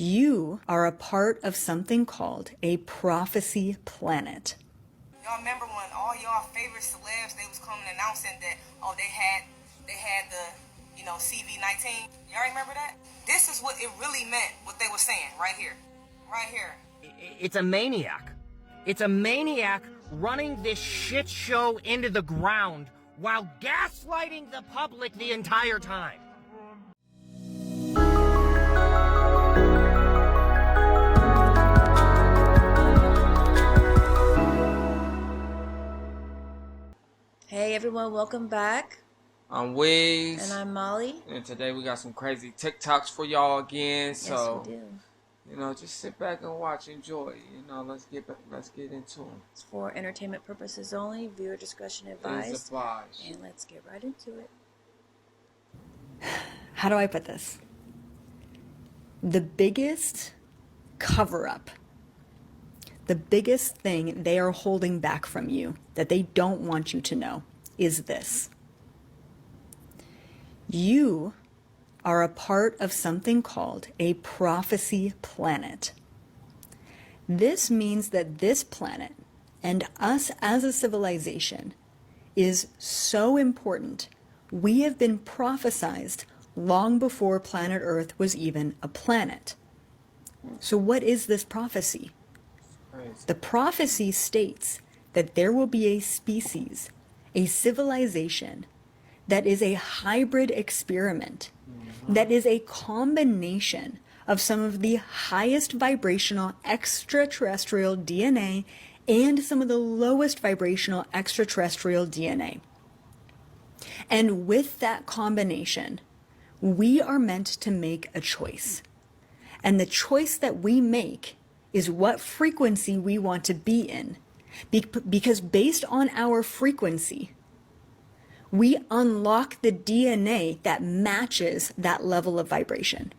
You are a part of something called a prophecy planet. Y'all remember when all y'all favorite celebs, they was coming announcing that, oh, they had the, CV-19. Y'all remember that? This is what it really meant, what they were saying right here. Right here. It's a maniac. It's a maniac running this shit show into the ground while gaslighting the public the entire time. Hey everyone, welcome back. I'm Wiz. And I'm Molly. And today we got some crazy TikToks for y'all again. So, yes, we do. Just sit back and watch, enjoy. Let's get into them. It's for entertainment purposes only. Viewer discretion advised. And let's get right into it. How do I put this? The biggest cover-up, the biggest thing they are holding back from you that they don't want you to know is this. You are a part of something called a prophecy planet. This means that this planet and us as a civilization is so important. We have been prophesized long before planet Earth was even a planet. So what is this prophecy? The prophecy states that there will be a species, a civilization, that is a hybrid experiment, that is a combination of some of the highest vibrational extraterrestrial DNA and some of the lowest vibrational extraterrestrial DNA. And with that combination, we are meant to make a choice. And the choice that we make is what frequency we want to be in. Because based on our frequency, we unlock the DNA that matches that level of vibration.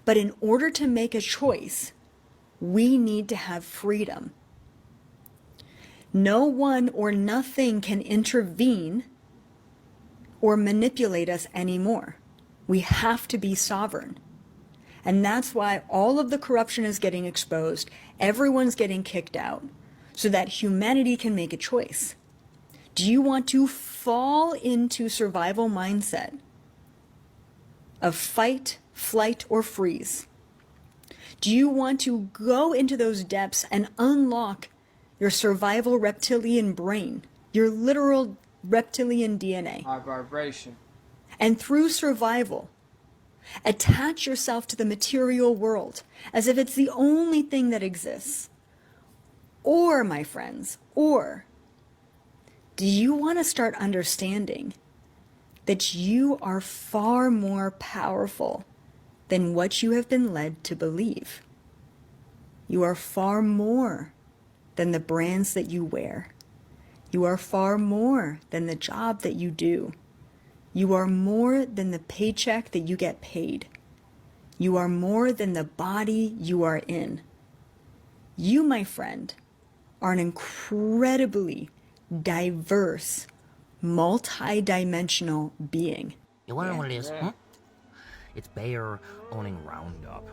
But in order to make a choice, we need to have freedom. No one or nothing can intervene or manipulate us anymore. We have to be sovereign. And that's why all of the corruption is getting exposed. Everyone's getting kicked out so that humanity can make a choice. Do you want to fall into survival mindset of fight, flight, or freeze? Do you want to go into those depths and unlock your survival reptilian brain, your literal reptilian DNA? High vibration. And through survival, attach yourself to the material world as if it's the only thing that exists? Or, my friends, do you want to start understanding that you are far more powerful than what you have been led to believe? You are far more than the brands that you wear. You are far more than the job that you do. You are more than the paycheck that you get paid. You are more than the body you are in. You, my friend, are an incredibly diverse, multi-dimensional being. You wanna know what it is? It's Bayer owning Roundup.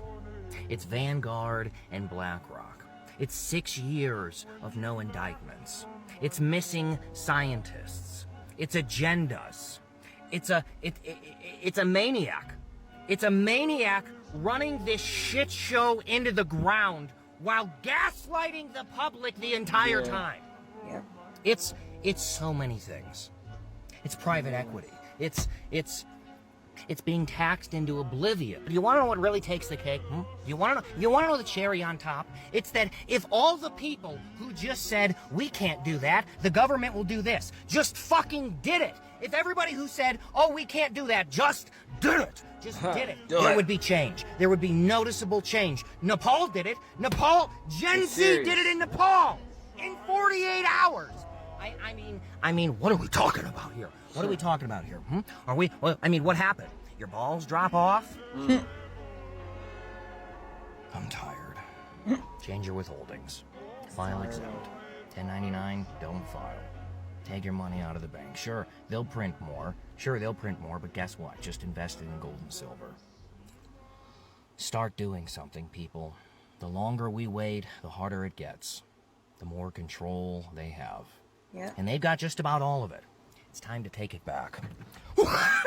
It's Vanguard and BlackRock. It's 6 years of no indictments. It's missing scientists. It's agendas. It's a maniac. It's a maniac running this shit show into the ground while gaslighting the public the entire time. Yeah. It's so many things. It's private equity. It's being taxed into oblivion. But you want to know what really takes the cake? You want to know the cherry on top? It's that if all the people who just said we can't do that, the government will do this, just fucking did it. If everybody who said, oh, we can't do that, just did it, there would be change. There would be noticeable change. Nepal did it. Gen Z did it in Nepal in 48 hours. I mean, what are we talking about here? What are we talking about here? What happened? Your balls drop off? I'm tired. Change your withholdings. File exempt. 1099, don't file. Take your money out of the bank. Sure, they'll print more, but guess what? Just invest it in gold and silver. start doing something, people. The longer we wait, the harder it gets. The more control they have. Yeah. And they've got just about all of it. It's time to take it back.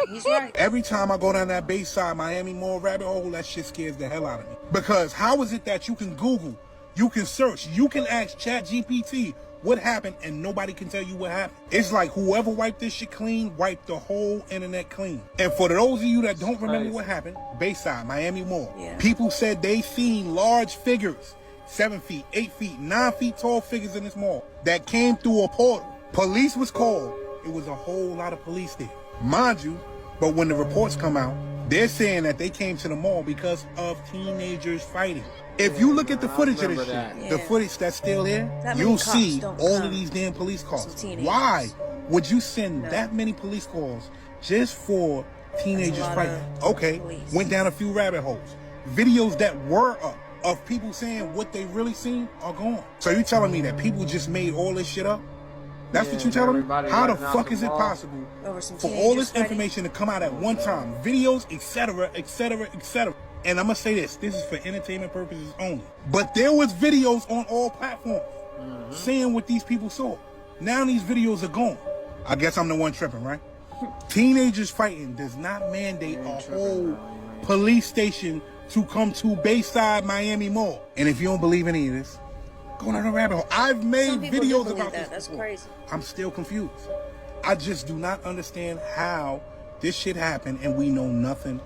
He's right. Every time I go down that Bayside Miami Mall rabbit hole, that shit scares the hell out of me. Because how is it that you can Google, you can search, you can ask ChatGPT what happened and nobody can tell you what happened? It's like whoever wiped this shit clean, wiped the whole internet clean. And for those of you that don't remember what happened, Bayside Miami Mall, people said they seen large figures, 7 feet, 8 feet, 9 feet tall figures in this mall that came through a portal. Police was called. It was a whole lot of police there, mind you. But when the reports come out, they're saying that they came to the mall because of teenagers fighting. If you look at the footage of this shit, the footage that's still there, you'll see all of these damn police calls. Why would you send that many police calls just for teenagers fighting? Okay, went down a few rabbit holes. Videos that were up of people saying what they really seen are gone. So you telling me that people just made all this shit up? That's what you telling me? How the fuck is it possible for all this information to come out at one time? Videos, etc., etc., etc. And I'm going to say this is for entertainment purposes only. But there was videos on all platforms saying what these people saw. Now these videos are gone. I guess I'm the one tripping, right? Teenagers fighting does not mandate a whole police station to come to Bayside Miami Mall. And if you don't believe any of this, go down the rabbit hole. I've made videos about this. That's crazy. I'm still confused. I just do not understand how this shit happened and we know nothing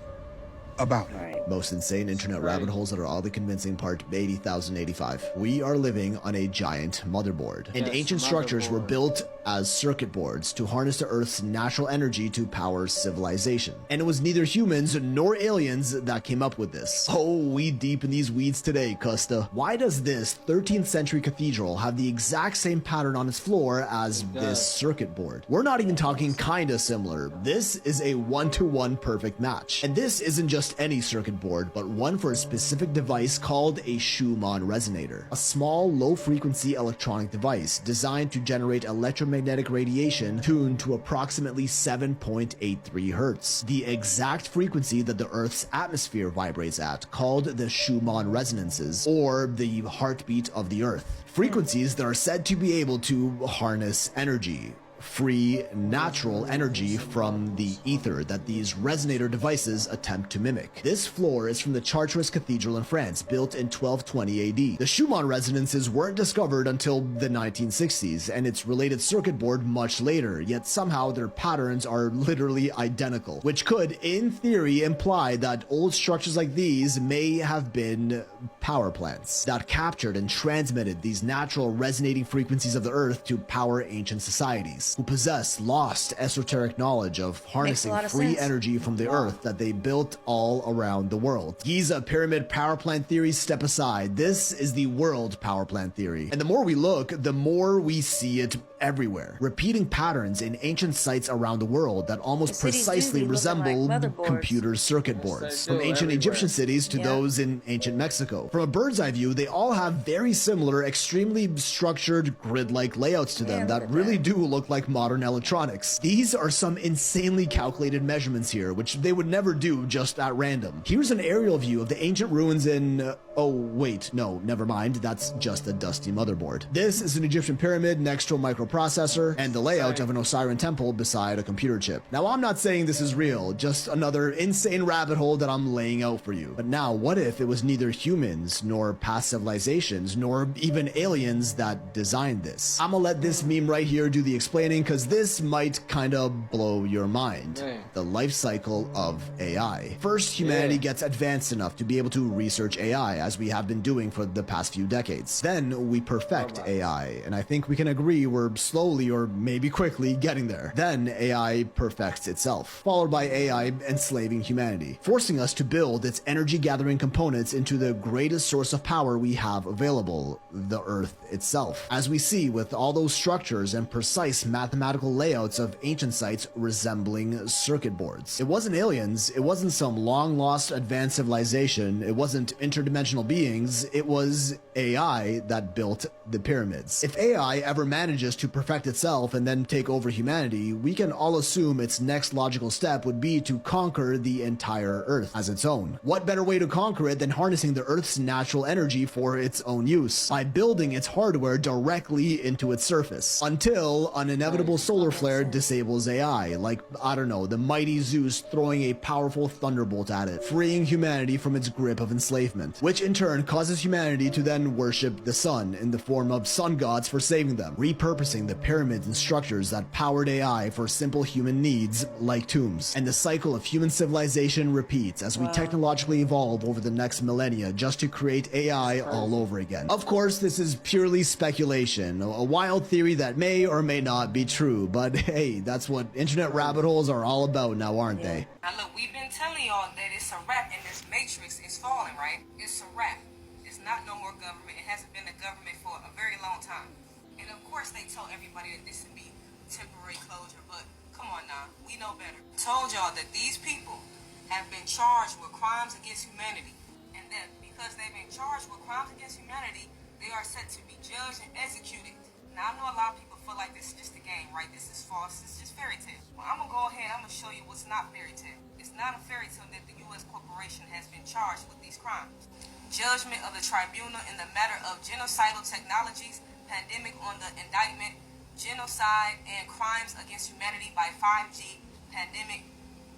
about it. Most insane internet rabbit holes that are oddly convincing, part 80,085. We are living on a giant motherboard, and ancient structures were built as circuit boards to harness the Earth's natural energy to power civilization. And it was neither humans nor aliens that came up with this. Oh, we deep in these weeds today, Costa. Why does this 13th century cathedral have the exact same pattern on its floor as this circuit board? We're not even talking kinda similar. This is a one-to-one perfect match. And this isn't just any circuit board, but one for a specific device called a Schumann resonator, a small low-frequency electronic device designed to generate electromagnetic radiation tuned to approximately 7.83 hertz, the exact frequency that the Earth's atmosphere vibrates at, called the Schumann resonances, or the heartbeat of the Earth. Frequencies that are said to be able to harness energy, free natural energy from the ether that these resonator devices attempt to mimic. This floor is from the Chartres Cathedral in France, built in 1220 AD. The Schumann resonances weren't discovered until the 1960s, and its related circuit board much later, yet somehow their patterns are literally identical, which could, in theory, imply that old structures like these may have been power plants that captured and transmitted these natural resonating frequencies of the Earth to power ancient societies, who possess lost esoteric knowledge of harnessing free energy from the Earth that they built all around the world. Giza pyramid power plant theories step aside. This is the world power plant theory. And the more we look, the more we see it everywhere. Repeating patterns in ancient sites around the world that almost precisely resemble computer circuit boards. From ancient Egyptian cities to those in ancient Mexico. From a bird's eye view, they all have very similar, extremely structured grid-like layouts to them that really do look like modern electronics. These are some insanely calculated measurements here, which they would never do just at random. Here's an aerial view of the ancient ruins in... oh, wait, no, never mind. That's just a dusty motherboard. This is an Egyptian pyramid next to a microprocessor, and the layout of an Osirian temple beside a computer chip. Now, I'm not saying this is real, just another insane rabbit hole that I'm laying out for you. But now, what if it was neither humans, nor past civilizations, nor even aliens that designed this? I'm gonna let this meme right here do the explaining, because this might kind of blow your mind. The life cycle of AI. First, humanity gets advanced enough to be able to research AI, as we have been doing for the past few decades. Then we perfect AI, and I think we can agree we're slowly or maybe quickly getting there. Then AI perfects itself, followed by AI enslaving humanity, forcing us to build its energy gathering components into the greatest source of power we have available, the Earth itself. As we see with all those structures and precise mathematical layouts of ancient sites resembling circuit boards. It wasn't aliens, it wasn't some long-lost advanced civilization, it wasn't interdimensional beings, it was AI that built the pyramids. If AI ever manages to perfect itself and then take over humanity, we can all assume its next logical step would be to conquer the entire Earth as its own. What better way to conquer it than harnessing the Earth's natural energy for its own use, by building its hardware directly into its surface, until an inevitable solar flare disables AI, like, I don't know, the mighty Zeus throwing a powerful thunderbolt at it, freeing humanity from its grip of enslavement, which in turn causes humanity to then worship the sun in the form of sun gods for saving them, repurposing the pyramids and structures that powered AI for simple human needs like tombs. And the cycle of human civilization repeats as we technologically evolve over the next millennia just to create AI all over again. Of course, this is purely speculation, a wild theory that may or may not be true, but hey, that's what internet rabbit holes are all about now, aren't they? Now look, we've been telling y'all that it's a wrap and this matrix is falling, right? It's a wrap. It's not no more government. It hasn't been a government for a very long time. And of course they told everybody that this would be temporary closure, but come on now, we know better. Told y'all that these people have been charged with crimes against humanity, and that because they've been charged with crimes against humanity, they are set to be judged and executed. Now I know a lot of people feel like this is just a game, right? This is false, this is just fairy tale. Well, I'm gonna go ahead, I'm gonna show you what's not fairy tale. It's not a fairy tale that the U.S. corporation has been charged with these crimes. Judgment of the tribunal in the matter of genocidal technologies, pandemic on the indictment, genocide and crimes against humanity by 5G pandemic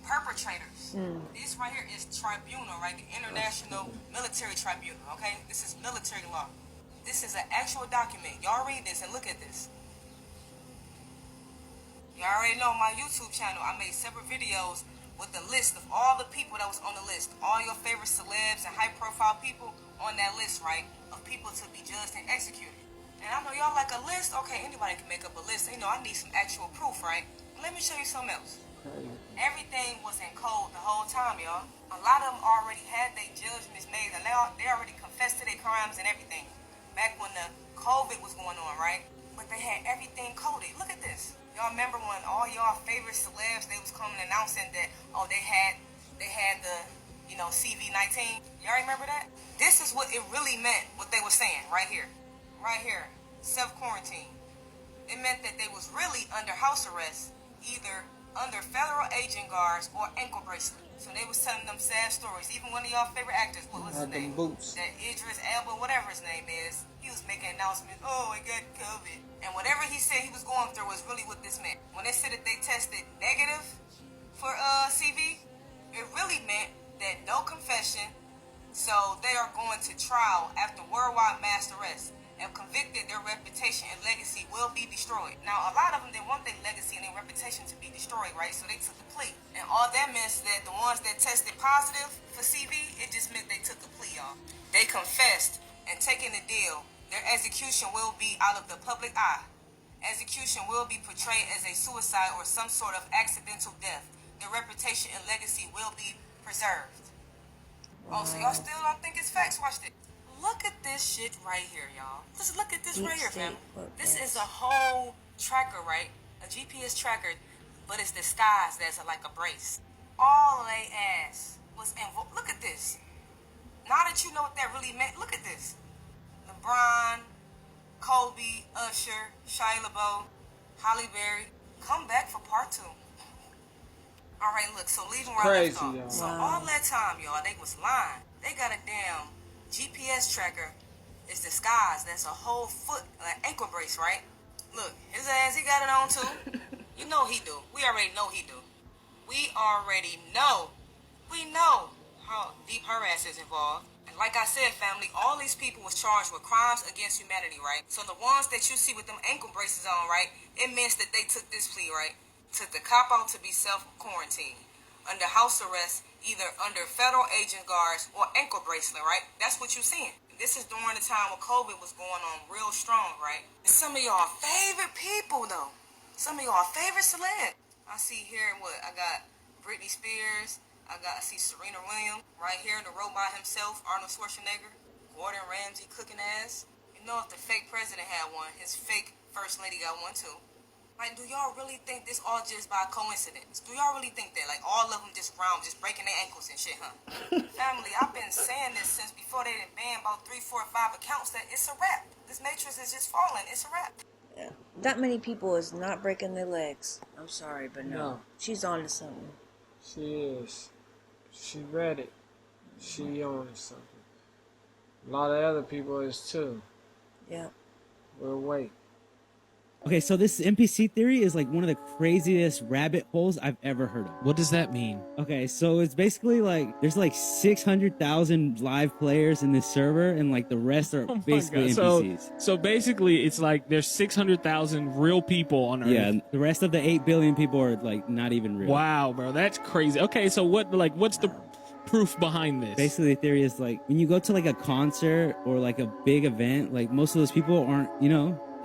perpetrators. This right here is tribunal, right? The International Military Tribunal, okay? This is military law. This is an actual document. Y'all read this and look at this. You already know my YouTube channel, I made several videos with the list of all the people that was on the list. All your favorite celebs and high-profile people on that list, right? Of people to be judged and executed. And I know y'all like a list. Okay, anybody can make up a list. You know, I need some actual proof, right? Let me show you something else. Everything was in code the whole time, y'all. A lot of them already had their judgments made, and they already confessed to their crimes and everything. Back when the COVID was going on, right? But they had everything coded. Look at this. Y'all remember when all y'all favorite celebs, they was coming announcing that, oh, they had the, you know, CV-19. Y'all remember that? This is what it really meant, what they were saying right here. Right here. Self-quarantine. It meant that they was really under house arrest, either under federal agent guards or ankle bracelet. So they was telling them sad stories. Even one of y'all favorite actors, what was his name? That Idris Elba, whatever his name is, he was making announcements, oh, I got COVID. And whatever he said he was going through was really what this meant. When they said that they tested negative for CV, it really meant that no confession, so they are going to trial after worldwide mass arrest. If convicted, their reputation and legacy will be destroyed. Now, a lot of them, they want their legacy and their reputation to be destroyed, right? So they took the plea. And all that means that the ones that tested positive for CV, it just meant they took the plea, y'all. They confessed and taking the deal. Their execution will be out of the public eye. Execution will be portrayed as a suicide or some sort of accidental death. Their reputation and legacy will be preserved. Oh, so y'all still don't think it's facts? Watch this. Look at this shit right here, y'all. Just look at this right here, fam. This is a whole tracker, right? A GPS tracker, but it's disguised as like a brace. All they ass was involved. Look at this. Now that you know what that really meant, look at this. LeBron, Kobe, Usher, Shia LaBeouf, Halle Berry, come back for part 2. All right, look, so leaving where I left off. So all that time, y'all, they was lying. They got a damn GPS tracker. It's disguised. That's a whole foot, like ankle brace, right? Look, his ass, he got it on too. You know he do. We already know he do. We already know. We know how deep her ass is involved. And like I said, family, all these people was charged with crimes against humanity, right? So the ones that you see with them ankle braces on, right? It means that they took this plea, right? Took the cop out to be self-quarantined. Under house arrest, either under federal agent guards or ankle bracelet, right? That's what you're seeing. This is during the time when COVID was going on real strong, right? Some of y'all favorite people, though. Some of y'all favorite celebs. I see here what? I got Britney Spears. I see Serena Williams. Right here, the robot himself, Arnold Schwarzenegger. Gordon Ramsay cooking ass. You know if the fake president had one, his fake first lady got one too. Like, do y'all really think this all just by coincidence? Do y'all really think that? Like, all of them just round, just breaking their ankles and shit, huh? Family, I've been saying this since before they done banned about 3, 4, 5 accounts that it's a wrap. This matrix is just falling. It's a wrap. Yeah. That many people is not breaking their legs. I'm sorry, but no. She's on to something. She is. She read it. She on to something. A lot of other people is too. Yeah. We'll wait. Okay, so this NPC theory is like one of the craziest rabbit holes I've ever heard of. What does that mean? Okay, so it's basically like there's like 600,000 live players in this server, and like the rest are basically NPCs. So basically, it's like there's 600,000 real people on Earth. Yeah, the rest of the 8 billion people are like not even real. Wow, bro, that's crazy. Okay, so what's the proof behind this? Basically, the theory is like when you go to like a concert or like a big event, like most of those people aren't,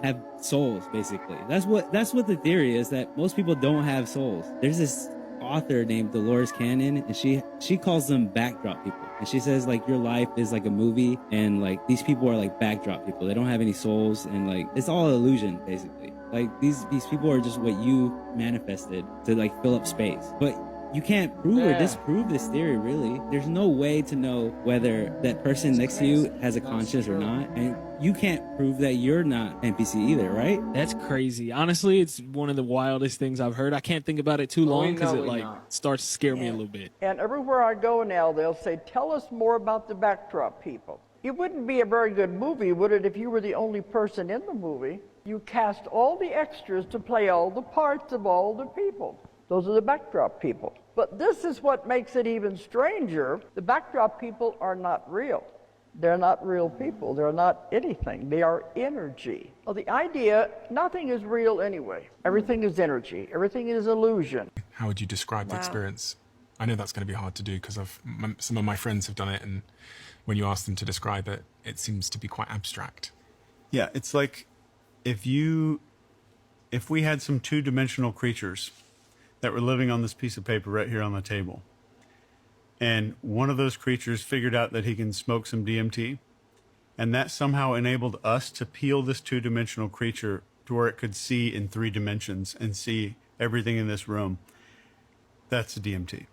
have souls. Basically, that's what the theory is, that most people don't have souls. There's this author named Dolores Cannon, and she calls them backdrop people, and she says like your life is like a movie, and like these people are like backdrop people. They don't have any souls, and like it's all illusion basically. Like these people are just what you manifested to like fill up space, but you can't prove or disprove this theory, really. There's no way to know whether that person next to you has a conscience or not. And you can't prove that you're not NPC either, right? That's crazy. Honestly, it's one of the wildest things I've heard. I can't think about it too long because it starts to scare me a little bit. And everywhere I go now, they'll say, tell us more about the backdrop people. It wouldn't be a very good movie, would it, if you were the only person in the movie? You cast all the extras to play all the parts of all the people. Those are the backdrop people. But this is what makes it even stranger. The backdrop people are not real. They're not real people. They're not anything. They are energy. Well, the idea, nothing is real anyway. Everything is energy. Everything is illusion. How would you describe the experience? I know that's going to be hard to do because some of my friends have done it, and when you ask them to describe it, it seems to be quite abstract. Yeah, it's like if we had some two-dimensional creatures that were living on this piece of paper right here on the table, and one of those creatures figured out that he can smoke some DMT, and that somehow enabled us to peel this two-dimensional creature to where it could see in 3 dimensions and see everything in this room. That's DMT.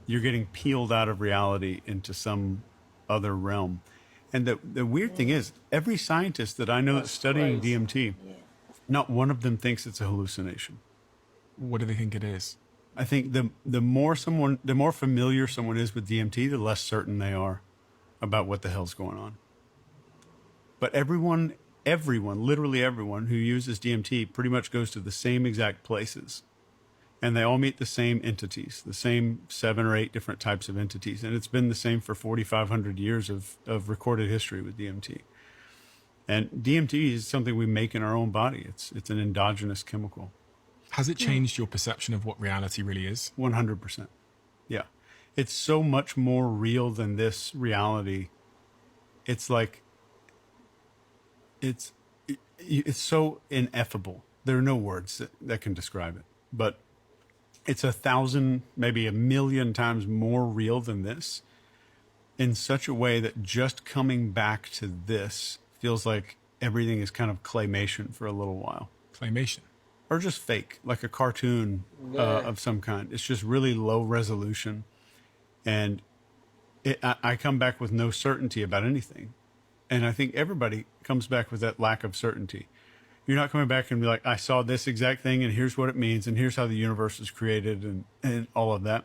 You're getting peeled out of reality into some other realm. And the weird thing is, every scientist that I know that's studying DMT, not one of them thinks it's a hallucination. What do they think it is? I think the more familiar someone is with DMT, the less certain they are about what the hell's going on. But everyone, literally everyone who uses DMT pretty much goes to the same exact places. And they all meet the same entities, the same 7 or 8 different types of entities. And it's been the same for 4,500 years of recorded history with DMT. And DMT is something we make in our own body. It's an endogenous chemical. Has it changed your perception of what reality really is? 100%. Yeah. It's so much more real than this reality. It's like, it's so ineffable. There are no words that can describe it. But it's 1,000, maybe 1,000,000 times more real than this, in such a way that just coming back to this feels like everything is kind of claymation for a little while. Claymation? Or just fake, like a cartoon of some kind. It's just really low resolution. And I come back with no certainty about anything. And I think everybody comes back with that lack of certainty. You're not coming back and be like, I saw this exact thing, and here's what it means, and here's how the universe is created, and all of that.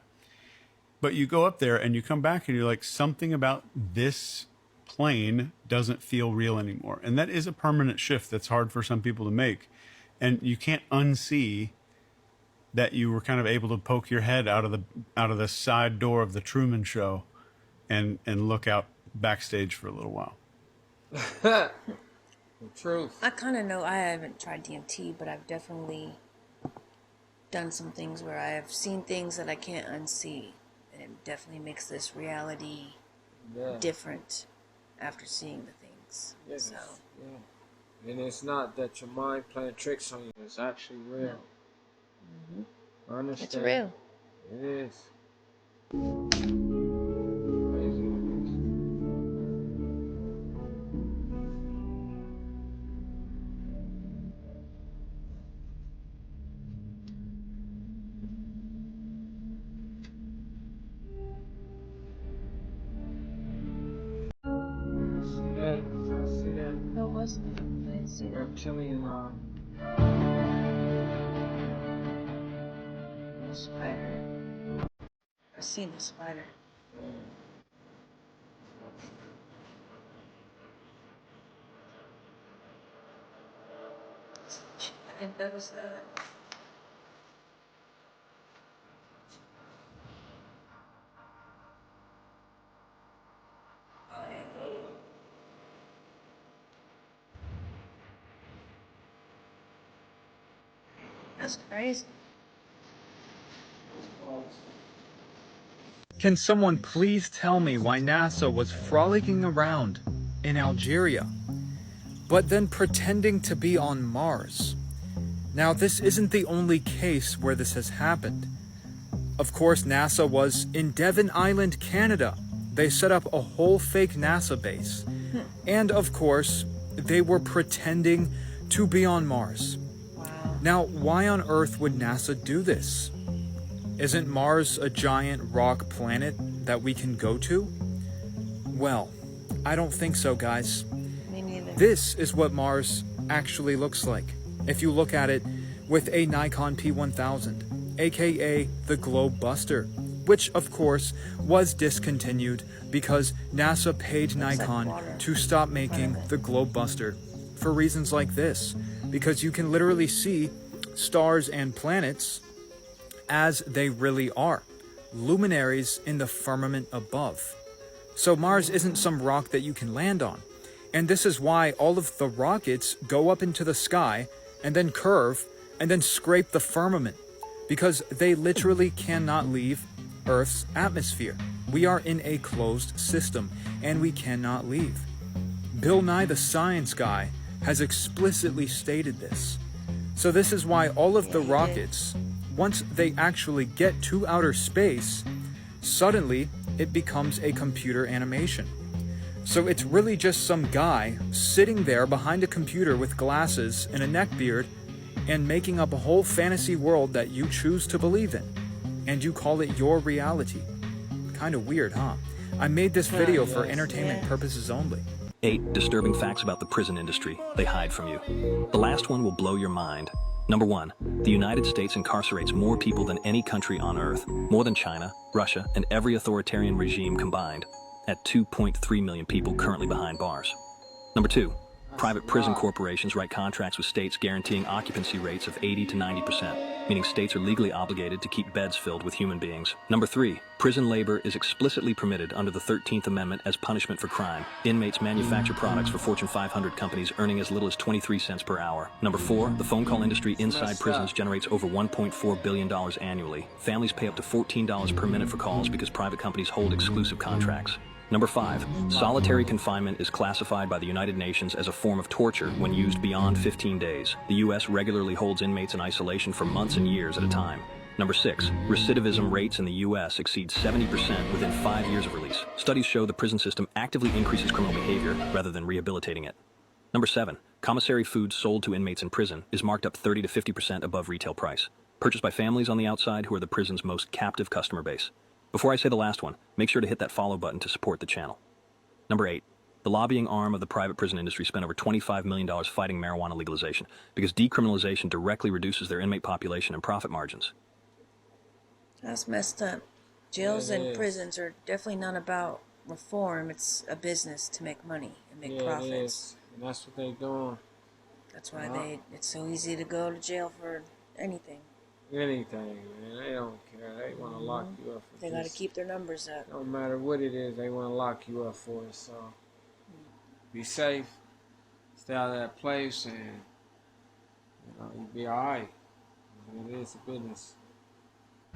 But you go up there, and you come back, and you're like, something about this plane doesn't feel real anymore. And that is a permanent shift that's hard for some people to make. And you can't unsee that you were kind of able to poke your head out of the side door of the Truman Show and look out backstage for a little while. The truth. I kind of know I haven't tried DMT, but I've definitely done some things where I have seen things that I can't unsee. And it definitely makes this reality different after seeing the things. Yes, So. yeah. And it's not that your mind playing tricks on you. It's actually real. Mm-hmm. I understand. It's real. It is. Crazy. was? I didn't see that. Reptilian Spider. I've seen the spider. I think that was That's crazy. Can someone please tell me why NASA was frolicking around in Algeria, but then pretending to be on Mars? Now, this isn't the only case where this has happened. Of course, NASA was in Devon Island, Canada. They set up a whole fake NASA base. And of course, they were pretending to be on Mars. Now, why on earth would NASA do this? Isn't Mars a giant rock planet that we can go to? Well, I don't think so, guys. Me neither. This is what Mars actually looks like if you look at it with a Nikon P1000, aka the Globe Buster, which of course was discontinued because NASA paid Nikon to stop making the Globe Buster for reasons like this, because you can literally see stars and planets as they really are, luminaries in the firmament above. So Mars isn't some rock that you can land on. And this is why all of the rockets go up into the sky and then curve and then scrape the firmament, because they literally cannot leave Earth's atmosphere. We are in a closed system and we cannot leave. Bill Nye the Science Guy has explicitly stated this. So this is why all of the rockets, once they actually get to outer space, suddenly it becomes a computer animation. So it's really just some guy sitting there behind a computer with glasses and a neckbeard and making up a whole fantasy world that you choose to believe in. And you call it your reality. Kind of weird, huh? I made this video for entertainment purposes only. 8 disturbing facts about the prison industry they hide from you. The last one will blow your mind. Number 1, the United States incarcerates more people than any country on Earth, more than China, Russia, and every authoritarian regime combined, at 2.3 million people currently behind bars. Number 2, private prison corporations write contracts with states guaranteeing occupancy rates of 80 to 90%, meaning states are legally obligated to keep beds filled with human beings. Number 3, prison labor is explicitly permitted under the 13th Amendment as punishment for crime. Inmates manufacture products for Fortune 500 companies earning as little as 23 cents per hour. Number 4, the phone call industry inside prisons generates over $1.4 billion annually. Families pay up to $14 per minute for calls because private companies hold exclusive contracts. Number 5, solitary confinement is classified by the United Nations as a form of torture when used beyond 15 days. The U.S. regularly holds inmates in isolation for months and years at a time. Number 6, recidivism rates in the U.S. exceed 70% within 5 years of release. Studies show the prison system actively increases criminal behavior rather than rehabilitating it. Number 7, commissary food sold to inmates in prison is marked up 30 to 50% above retail price, purchased by families on the outside who are the prison's most captive customer base. Before I say the last one, make sure to hit that follow button to support the channel. Number 8, the lobbying arm of the private prison industry spent over $25 million fighting marijuana legalization because decriminalization directly reduces their inmate population and profit margins. That's messed up. Jails and prisons are definitely not about reform. It's a business to make money and make profits. It is. And that's what they're doing. That's why it's so easy to go to jail for anything. Anything, man. They don't care. They want to lock you up for They got to keep their numbers up. No matter what it is, they want to lock you up for it. So be safe. Stay out of that place, and you'll be all right. It is a business.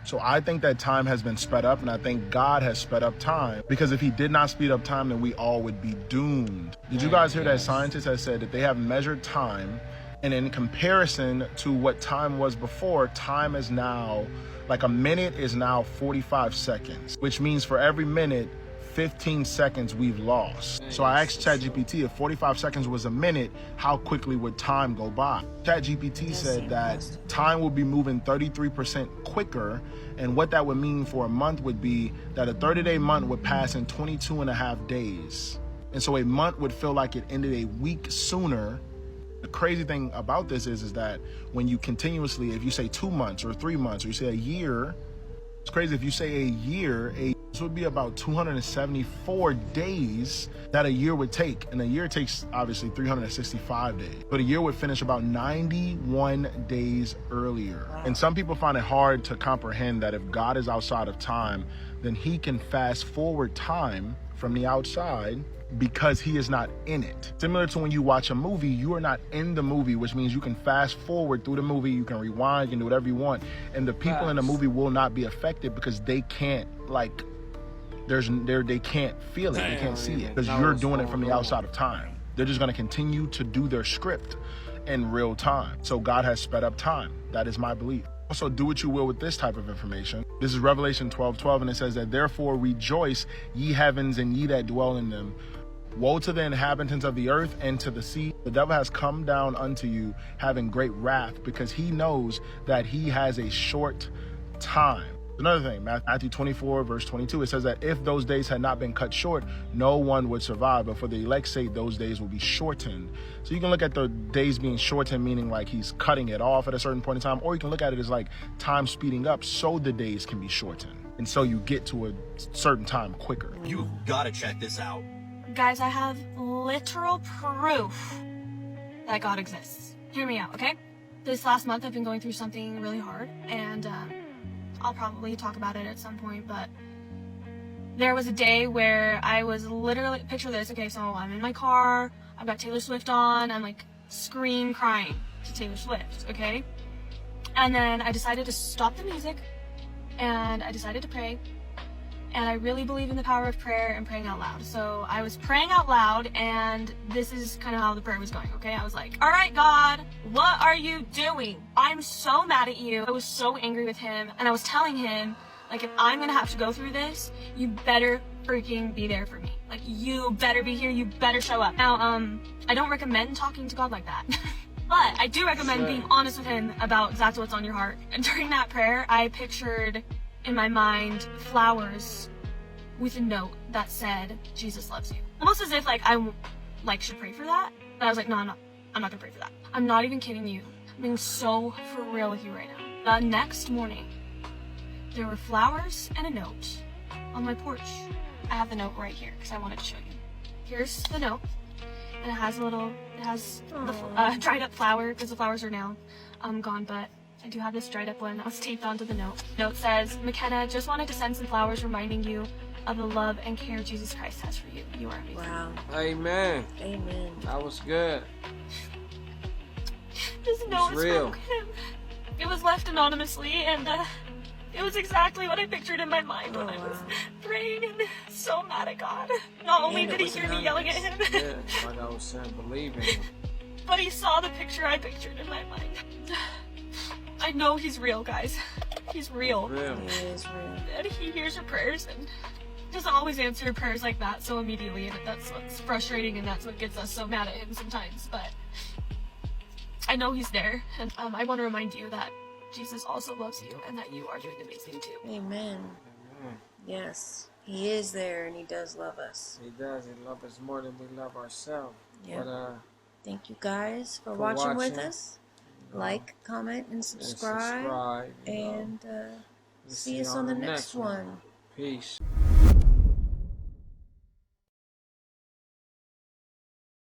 So I think that time has been sped up, and I think God has sped up time, because if he did not speed up time, then we all would be doomed. Did you guys hear that scientists have said that they have measured time, and in comparison to what time was before, time is now, like a minute is now 45 seconds, which means for every minute, 15 seconds we've lost. So I asked ChatGPT, if 45 seconds was a minute, how quickly would time go by? ChatGPT said that time will be moving 33% quicker, and what that would mean for a month would be that a 30-day month would pass in 22 and a half days. And so a month would feel like it ended a week sooner. The crazy thing about this is that when you continuously, if you say 2 months or 3 months, or you say a year, it's crazy. If you say a year, this would be about 274 days that a year would take. And a year takes obviously 365 days. But a year would finish about 91 days earlier. And some people find it hard to comprehend that if God is outside of time, then he can fast forward time from the outside because he is not in it. Similar to when you watch a movie, you are not in the movie, which means you can fast forward through the movie, you can rewind, you can do whatever you want. And the people in the movie will not be affected because they can't they can't feel it, they can't see it, because you're doing it from the outside of time. They're just gonna continue to do their script in real time. So God has sped up time. That is my belief. Also, do what you will with this type of information. This is Revelation 12:12, and it says that, therefore rejoice, ye heavens, and ye that dwell in them. Woe to the inhabitants of the earth and to the sea. The devil has come down unto you, having great wrath, because he knows that he has a short time. Another thing, Matthew 24, verse 22, it says that if those days had not been cut short, no one would survive. But for the elect's sake, those days will be shortened. So you can look at the days being shortened, meaning like he's cutting it off at a certain point in time, or you can look at it as like time speeding up so the days can be shortened. And so you get to a certain time quicker. You gotta check this out. Guys, I have literal proof that God exists. Hear me out, okay? This last month I've been going through something really hard, and I'll probably talk about it at some point, but there was a day where I was literally, picture this, okay, so I'm in my car, I've got Taylor Swift on, I'm like crying to Taylor Swift, okay? And then I decided to stop the music, and I decided to pray, and I really believe in the power of prayer and praying out loud. So I was praying out loud, and this is kind of how the prayer was going, okay? I was like, all right, God, what are you doing? I'm so mad at you. I was so angry with him, and I was telling him, like, if I'm gonna have to go through this, you better freaking be there for me. Like, you better be here, you better show up. Now, I don't recommend talking to God like that. But I do recommend being honest with him about exactly what's on your heart. And during that prayer, I pictured in my mind flowers with a note that said, Jesus loves you. Almost as if I should pray for that. But I was like, no, I'm not gonna pray for that. I'm not even kidding you. I'm being so for real with you right now. The next morning, there were flowers and a note on my porch. I have the note right here because I wanted to show you. Here's the note. And it has the dried up flower because the flowers are now gone, but I do have this dried up one that was taped onto the note. Note says, McKenna, just wanted to send some flowers reminding you of the love and care Jesus Christ has for you. You are amazing. Wow. Amen. Amen. That was good. Just know it's from him. It was left anonymously, and it was exactly what I pictured in my mind when I was praying and so mad at God. Not only did he hear me yelling at him, yeah, like I was saying, believe in him. But he saw the picture I pictured in my mind. I know he's real, guys. He's real. He is real. And he hears your prayers and doesn't always answer prayers like that so immediately, and that's what's frustrating and that's what gets us so mad at him sometimes. But I know he's there, and I want to remind you that Jesus also loves you and that you are doing amazing too. Amen. Amen. Yes, he is there and he does love us. He does. He loves us more than we love ourselves. Yeah. But, thank you guys for watching with us. Like, comment, and subscribe. And see us on the next one. Peace.